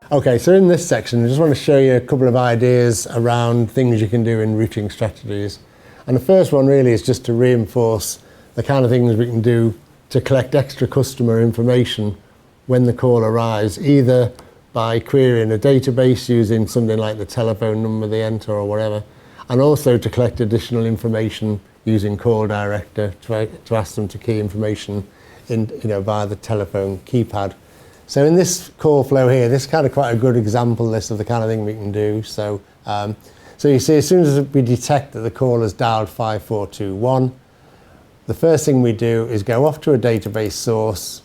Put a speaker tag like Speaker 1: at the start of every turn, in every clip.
Speaker 1: Okay, so in this section, I just want to show you a couple of ideas around things you can do in routing strategies. And the first one really is just to reinforce the kind of things we can do to collect extra customer information when the call arrives, either by querying a database using something like the telephone number they enter or whatever, and also to collect additional information using Call Director to ask them to key information in, via the telephone keypad. So in this call flow here, this is kind of quite a good example list of the kind of thing we can do. So, so you see, as soon as we detect that the call has dialed 5421, the first thing we do is go off to a database source,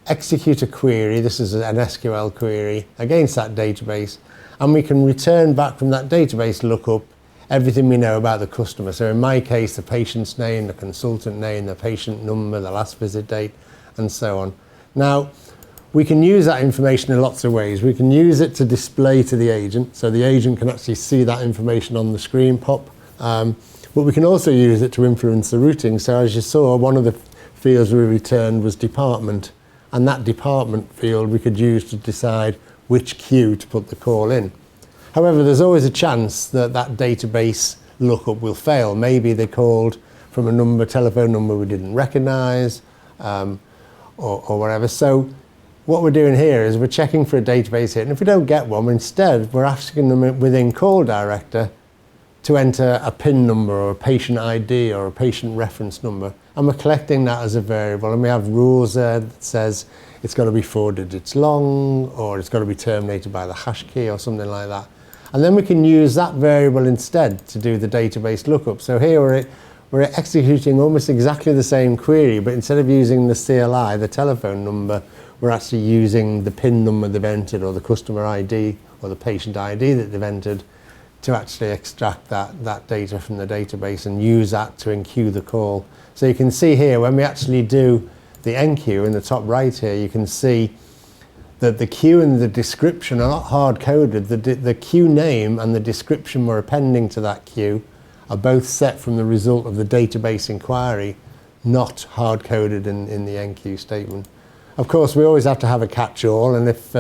Speaker 1: execute a query, this is an SQL query, against that database, and we can return back from that database lookup everything we know about the customer. So in my case, the patient's name, the consultant name, the patient number, the last visit date, and so on. Now, we can use that information in lots of ways. We can use it to display to the agent, so the agent can actually see that information on the screen pop. But we can also use it to influence the routing. So as you saw, one of the fields we returned was department, and that department field we could use to decide which queue to put the call in. However, there's always a chance that that database lookup will fail. Maybe they called from a telephone number we didn't recognize, or whatever. So what we're doing here is we're checking for a database hit, and if we don't get one, instead we're asking them within Call Director to enter a PIN number or a patient ID or a patient reference number, and we're collecting that as a variable, and we have rules there that says it's got to be 4 digits long, or it's got to be terminated by the hash key or something like that. And then we can use that variable instead to do the database lookup. So here we're executing almost exactly the same query, but instead of using the CLI, the telephone number, we're actually using the PIN number they've entered, or the customer ID, or the patient ID that they've entered, to actually extract that data from the database and use that to enqueue the call. So you can see here, when we actually do the enqueue in the top right here, you can see that the queue and the description are not hard-coded. The queue name and the description we're appending to that queue are both set from the result of the database inquiry, not hard-coded in the enqueue statement. Of course, we always have to have a catch-all, and if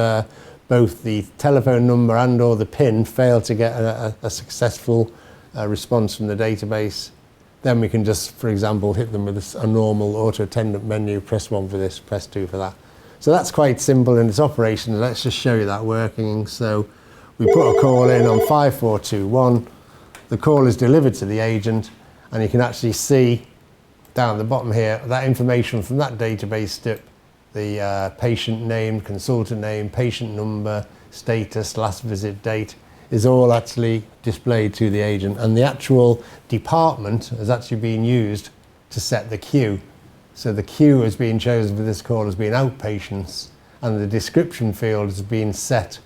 Speaker 1: both the telephone number and or the PIN fail to get a successful response from the database, then we can just, for example, hit them with a normal auto-attendant menu, press 1 for this, press 2 for that. So that's quite simple in its operation. Let's just show you that working. So we put a call in on 5421, the call is delivered to the agent, and you can actually see down the bottom here, that information from that database strip, the patient name, consultant name, patient number, status, last visit date, is all actually displayed to the agent, and the actual department is actually being used to set the queue. So the queue is being chosen for this call as being outpatients, and the description field is being set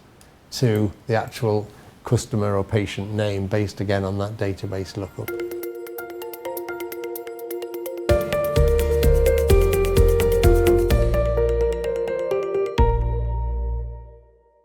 Speaker 1: to the actual customer or patient name based again on that database lookup.